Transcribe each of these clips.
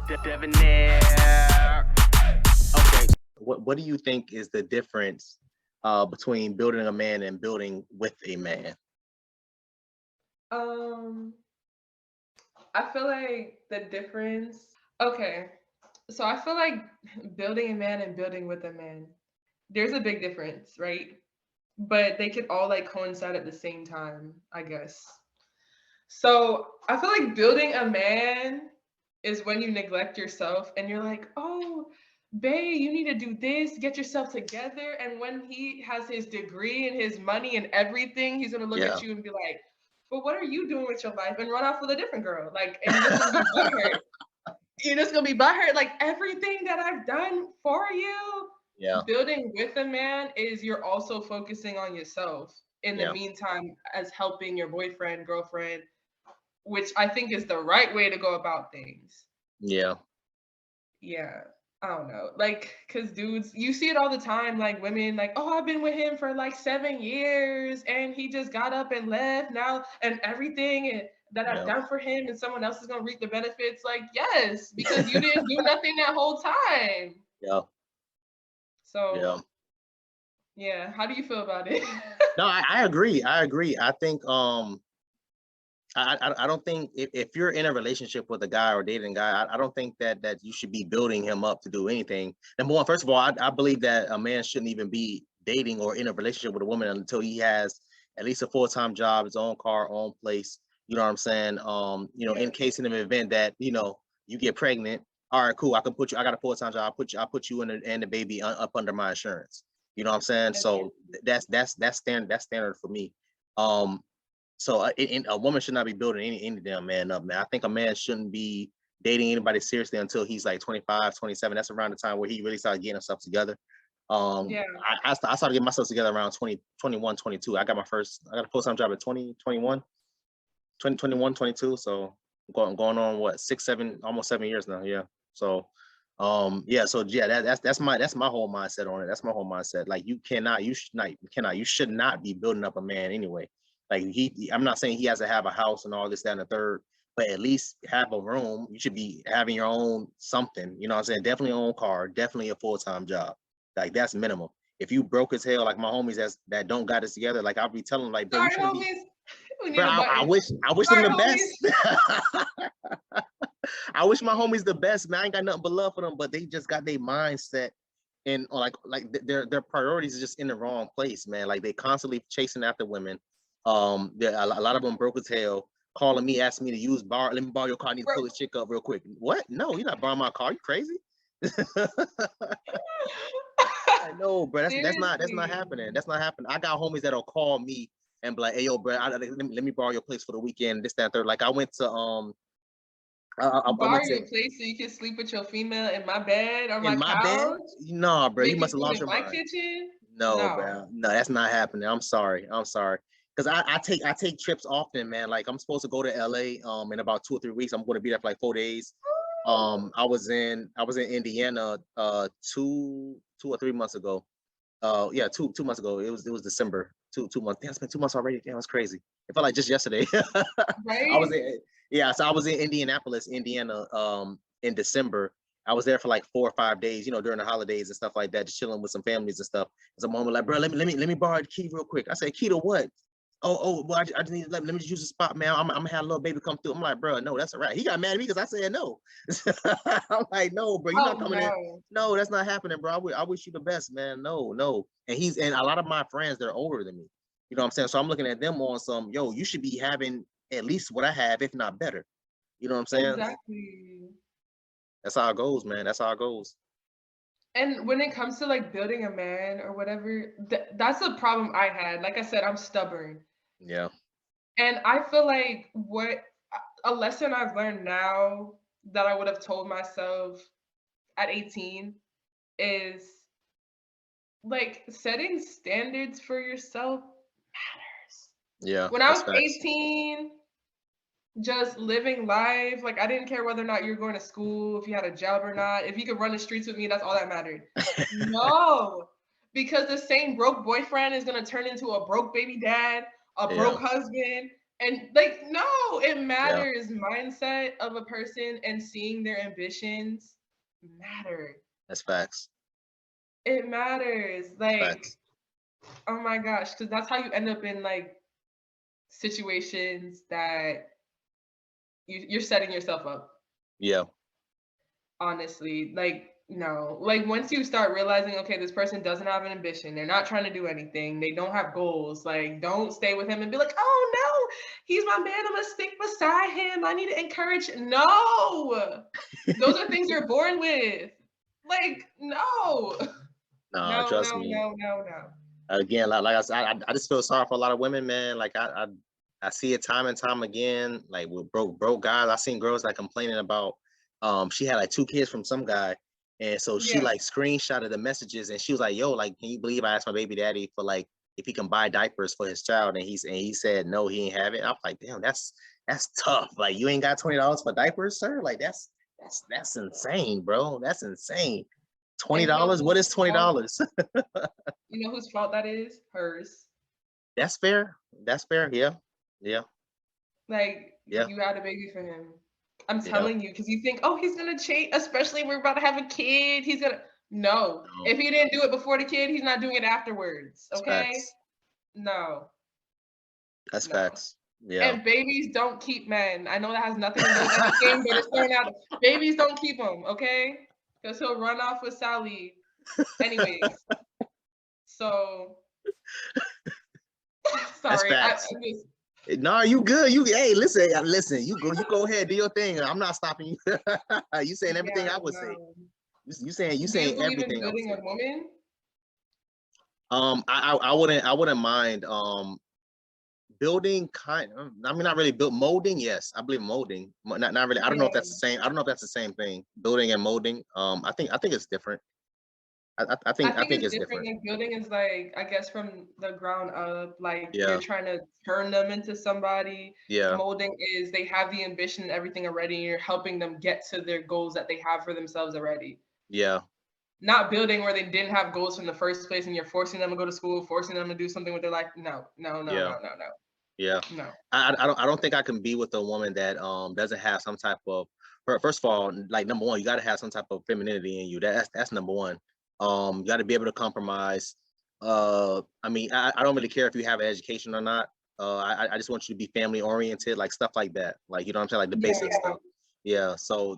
Debonair. Okay, what do you think is the difference between building a man and building with a man? Um, I feel like the difference. Okay, so I feel like building a man and building with a man, there's a big difference, right? But they could all like coincide at the same time, I guess. So I feel like building a man is when you neglect yourself and you're like, oh, babe, you need to do this, get yourself together. And when he has his degree and his money and everything, he's gonna look Yeah. at you and be like, but what are you doing with your life? And run off with a different girl. Like, and you're just gonna be butthurt. You're just gonna be butthurt. Like everything that I've done for you, Yeah. building with a man is you're also focusing on yourself in the Yeah. meantime as helping your boyfriend, girlfriend, which I think is the right way to go about things. Yeah. Yeah. I don't know. Like, cause dudes, you see it all the time, like women, like, oh, I've been with him for like 7 years and he just got up and left now and everything that I've Yeah. done for him and someone else is gonna reap the benefits. Like, yes, because you didn't do nothing that whole time. Yeah. Yeah. So yeah, how do you feel about it? No, I agree. I agree. I think I don't think if you're in a relationship with a guy or dating a guy, I don't think that you should be building him up to do anything. Number one, first of all, I believe that a man shouldn't even be dating or in a relationship with a woman until he has at least a full-time job, his own car, own place. You know what I'm saying? In case in the event that you get pregnant, all right, cool. I got a full-time job. I'll put you and the baby up under my insurance. You know what I'm saying? So that's standard for me. So a woman should not be building any damn man up, man. I think a man shouldn't be dating anybody seriously until he's like 25, 27. That's around the time where he really started getting himself together. Yeah. I started getting myself together around 20, 21, 22. I got a full-time job at 20, 21, 20, 21, 22. So going on what, 6, 7, almost 7 years now. Yeah. So that's my whole mindset on it. That's my whole mindset. Like you should not be building up a man anyway. Like I'm not saying he has to have a house and all this, that, and the third, but at least have a room. You should be having your own something, you know what I'm saying? Definitely your own car, definitely a full-time job. Like that's minimum. If you broke as hell, like my homies that don't got this together, like I'll be telling them, like, bro, you Sorry, shouldn't be. homies. We need Bro, a I button. wish them Sorry, the best. I wish my homies the best, man. I ain't got nothing but love for them, but they just got their mindset and like their priorities is just in the wrong place, man. Like they constantly chasing after women. A lot of them broke as hell, calling me, asking me to let me borrow your car. I need to pull this chick up real quick. What? No, you're not borrowing my car. You crazy? I know, bro. That's not happening. That's not happening. I got homies that'll call me and be like, "Hey, yo, bro, let me borrow your place for the weekend." This, that, and third. Like I went to I Borrow went your to place so you can sleep with your female in my bed on in my my bed. couch, No, bro, you making must have food lost in your my mind. kitchen. No, No. bro, no, that's not happening. I'm sorry. Because I take trips often, man. Like I'm supposed to go to LA in about 2 or 3 weeks. I'm going to be there for like 4 days. I was in Indiana 2 or 3 months ago. Yeah, 2 months ago. It was December. 2 months. Damn, it's been 2 months already. Damn, it's crazy. It felt like just yesterday. I was Right? so I was in Indianapolis, Indiana, in December. I was there for like 4 or 5 days, during the holidays and stuff like that, just chilling with some families and stuff. And some mom was like, bro, let me borrow the key real quick. I said, key to what? Well, I just need to let me just use the spot, man. I'm gonna have a little baby come through. I'm like, bro, no, that's all right. He got mad at me because I said no. I'm like, no, bro, you're not coming in. No. No, that's not happening, bro. I wish you the best, man. No. And a lot of my friends, they're older than me. You know what I'm saying? So I'm looking at them on some, yo, you should be having at least what I have, if not better. You know what I'm saying? Exactly. That's how it goes, man. That's how it goes. And when it comes to like building a man or whatever, that's a problem I had. Like I said, I'm stubborn. Yeah. And I feel like a lesson I've learned now that I would have told myself at 18 is like setting standards for yourself matters. Yeah. When I That's was facts. 18, just living life, like I didn't care whether or not you were going to school, if you had a job or not, if you could run the streets with me, that's all that mattered. No, because the same broke boyfriend is gonna turn into a broke baby dad, a Yeah. broke husband, And like, no, it Yeah, matters. Mindset of a person and seeing their ambitions matter. that's facts. It matters. That's Like, facts. oh my gosh, because that's how you end up in like situations that you're setting yourself up. Yeah, Honestly, like, no, like once you start realizing, okay, this person doesn't have an ambition, they're not trying to do anything, they don't have goals, like, don't stay with him and be like, oh no, he's my man, I'm gonna stick beside him, I need to encourage. No, those are things you're born with. Like, no. no, No, trust no, me. no, no, no. Again, like I said, I just feel sorry for a lot of women, man. Like I see it time and time again. Like with broke guys, I seen girls like complaining about she had like 2 kids from some guy, and so she Yeah. like screenshotted the messages and she was like, yo, like, can you believe I asked my baby daddy for like if he can buy diapers for his child, and he said no, he ain't have it. I'm like, damn, that's tough. Like, you ain't got $20 for diapers, sir? Like, that's insane, bro. That's insane. twenty And you know dollars? What whose is $20? fault? You know whose fault that is? Hers. That's fair. That's fair. Yeah. Yeah. Like, Yeah. you had a baby for him. I'm Yeah. telling you, because you think, oh, he's gonna change, especially if we're about to have a kid. He's gonna no. No, If he didn't do it before the kid, he's not doing it afterwards. that's Okay? facts. No, That's no. facts. Yeah. And babies don't keep men. I know that has nothing to do with anything, but it's thrown out. Babies don't keep them, okay? Because he'll run off with Sally. Anyways, so That's sorry. facts. I'm just No, you good. You hey, listen. You go ahead, do your thing. I'm not stopping you. You saying everything yeah, I would say. no. You Do you saying believe in everything I would building say. a woman? I wouldn't mind building kind. I mean, not really built molding. Yes, I believe molding. Not really. I don't know if Yeah. that's the same. I don't know if that's the same thing. Building and molding. I think it's different. I I think think it's it's different. different. Like building is like, I guess from the ground up, like you're Yeah. trying to turn them into somebody. Yeah. Molding is they have the ambition and everything already, and you're helping them get to their goals that they have for themselves already. Yeah. Not building where they didn't have goals from the first place and you're forcing them to go to school, forcing them to do something with their life. No, no, no, Yeah. no, no, no. Yeah. No. I don't think I can be with a woman that doesn't have some type of first of all, like number one, you gotta have some type of femininity in you. That's number one. You gotta be able to compromise. I mean, I don't really care if you have an education or not. I just want you to be family oriented, like stuff like that. Like, you know what I'm saying? Like the Yeah. basic stuff. Yeah. So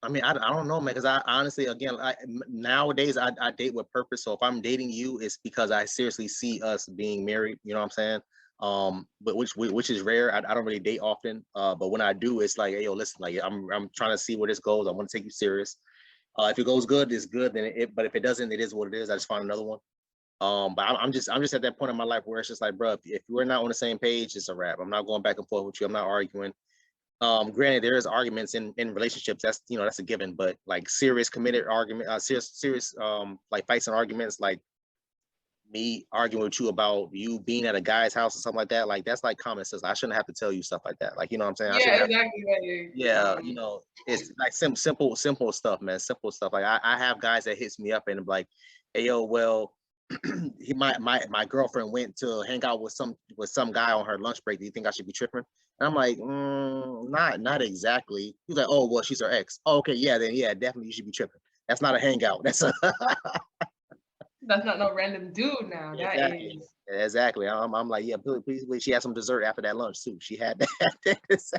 I mean, I don't know, man, because I honestly, again, nowadays I date with purpose. So if I'm dating you, it's because I seriously see us being married. You know what I'm saying? But which is rare. I don't really date often. But when I do, it's like, hey, yo, listen, like I'm trying to see where this goes. I want to take you serious. If it goes good, it's good. Then but if it doesn't, it is what it is. I just find another one. But I'm just at that point in my life where it's just like, bro, if we're not on the same page, it's a wrap. I'm not going back and forth with you. I'm not arguing. Granted, there is arguments in relationships, that's a given, but like serious committed argument, serious like fights and arguments, like me arguing with you about you being at a guy's house or something like that, like that's like common sense. I shouldn't have to tell you stuff like that, like, you know what I'm saying? I Yeah, shouldn't have. exactly. Like, Yeah, it's like simple stuff, man. Simple stuff. Like I have guys that hits me up and like, hey, yo, well, my girlfriend went to hang out with some guy on her lunch break. Do you think I should be tripping? And I'm like, not exactly. He's like, oh, well, she's her ex. Oh, okay, yeah, then yeah, definitely you should be tripping. That's not a hangout. That's a that's not no random dude now. yeah, That exactly. is. Exactly. I'm like, yeah, please. She had some dessert after that lunch too. She had that.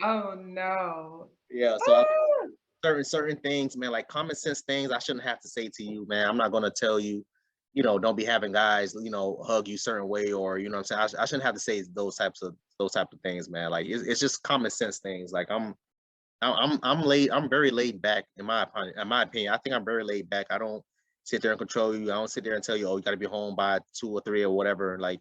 Oh no. Yeah. So Ah! certain things, man, like common sense things I shouldn't have to say to you, man. I'm not gonna tell you, don't be having guys, hug you certain way, or you know what I'm saying. I shouldn't have to say those type of things, man. Like it's just common sense things. Like I'm very laid back in my opinion. I think I'm very laid back. I don't sit there and control you. I don't sit there and tell you, oh, you got to be home by 2 or 3 or whatever. Like,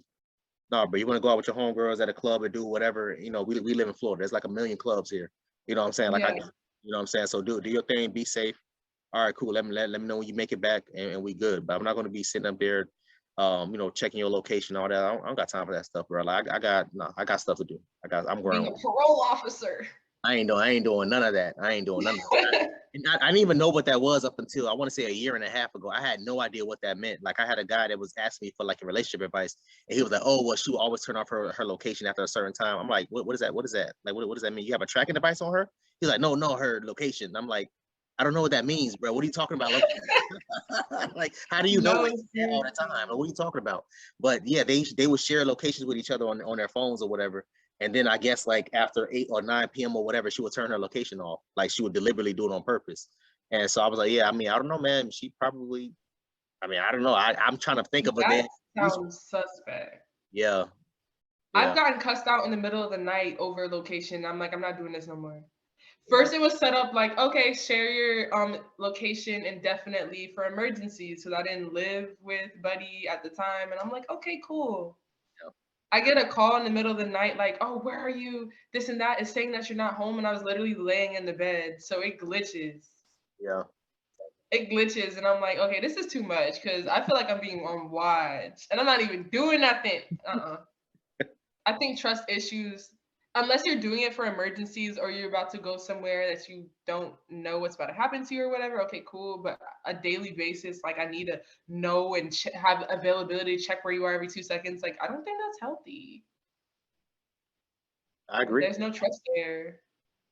no, but you want to go out with your homegirls at a club and do whatever. We live in Florida. There's like a million clubs here. You know what I'm saying? Like Yeah. you know what I'm saying? So do your thing, be safe. All right, cool. Let me know when you make it back and we good. But I'm not gonna be sitting up there, checking your location, all that. I don't got time for that stuff, bro. Like I got stuff to do. I'm Being grown. a parole officer. I ain't doing none of that. I ain't doing none of that. And I didn't even know what that was up until I want to say a year and a half ago. I had no idea what that meant. Like I had a guy that was asking me for like a relationship advice, and he was like, "Oh, well, she will always turn off her location after a certain time." I'm like, "What is that? What is that? Like, what does that mean? You have a tracking device on her?" He's like, "No, her location." I'm like, "I don't know what that means, bro. What are you talking about?" Like, how do you know all the time? What are you talking about? But yeah, they would share locations with each other on their phones or whatever. And then I guess like after 8 or 9 p.m. or whatever, she would turn her location off. Like she would deliberately do it on purpose. And so I was like, yeah, I mean, I don't know, man. She probably, I mean, I don't know. I'm trying to think of a man. That sounds suspect. Yeah. I've gotten cussed out in the middle of the night over location. I'm like, I'm not doing this no more. First, it was set up like, okay, share your location indefinitely for emergencies, because I didn't live with Buddy at the time. And I'm like, okay, cool. I get a call in the middle of the night, like, oh, where are you? This and that is saying that you're not home. And I was literally laying in the bed. So it glitches. Yeah. It glitches. And I'm like, okay, this is too much because I feel like I'm being on watch and I'm not even doing nothing. I think trust issues, unless you're doing it for emergencies or you're about to go somewhere that you don't know what's about to happen to you or whatever, okay, cool. But a daily basis, like I need to know and have availability to check where you are every 2 seconds. Like, I don't think that's healthy. I agree. There's no trust there.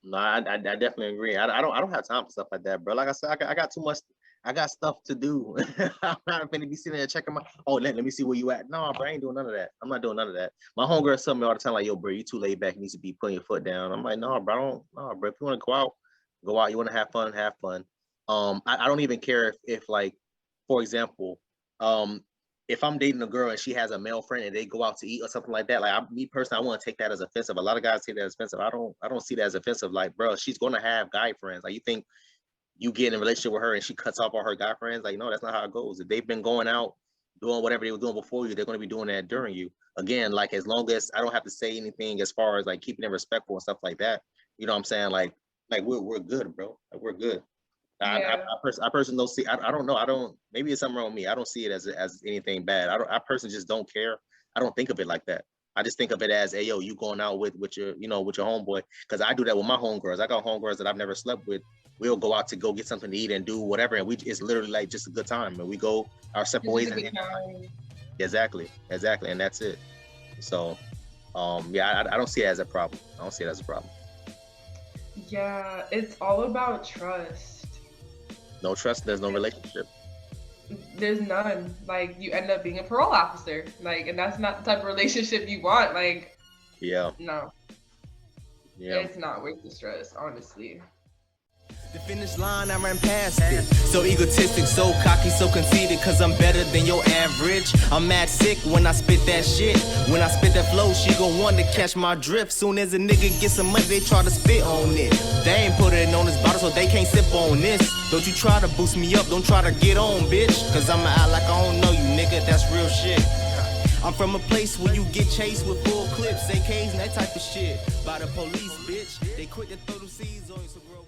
No, I definitely agree. I don't have time for stuff like that, bro. Like I said, I got too much. I got stuff to do. I'm not gonna be sitting there checking my. Oh, let me see where you at. No, bro, I ain't doing none of that. I'm not doing none of that. My homegirl tell me all the time, like, yo, bro, you too laid back. You need to be putting your foot down. I'm like, no, bro, no, bro. If you want to go out, go out. You want to have fun, have fun. I don't even care if like, for example, if I'm dating a girl and she has a male friend and they go out to eat or something like that, like me personally, I want to take that as offensive. A lot of guys take that as offensive. I don't see that as offensive. Like, bro, she's gonna have guy friends. Like, you think you get in a relationship with her and she cuts off all her guy friends? Like, no, that's not how it goes. If they've been going out doing whatever they were doing before you, they're going to be doing that during you. Again, like as long as I don't have to say anything as far as like keeping them respectful and stuff like that, you know what I'm saying? Like we're good, bro. Like, we're good. Yeah. I personally don't see. I don't know. Maybe it's something wrong with me. I don't see it as anything bad. I personally just don't care. I don't think of it like that. I just think of it as, hey, yo, you going out with your with your homeboy. Because I do that with my homegirls. I got homegirls that I've never slept with. We'll go out to go get something to eat and do whatever, and it's literally like just a good time. And we go our separate ways. Exactly, and that's it. So, yeah, I don't see it as a problem. I don't see it as a problem. Yeah, it's all about trust. No trust, there's no relationship. There's none. Like, you end up being a parole officer, like, and that's not the type of relationship you want. Like, yeah, no, yeah, it's not worth the stress, honestly. The finish line, I ran past it. So egotistic, so cocky, so conceited, cause I'm better than your average. I'm mad sick when I spit that shit. When I spit that flow, she gon' want to catch my drift. Soon as a nigga get some money, they try to spit on it. They ain't put it on this bottle, so they can't sip on this. Don't you try to boost me up, don't try to get on, bitch. Cause I'ma act like I don't know you, nigga, that's real shit. I'm from a place where you get chased with full clips, AKs and that type of shit. By the police, bitch. They quit to throw the seeds on you, so grow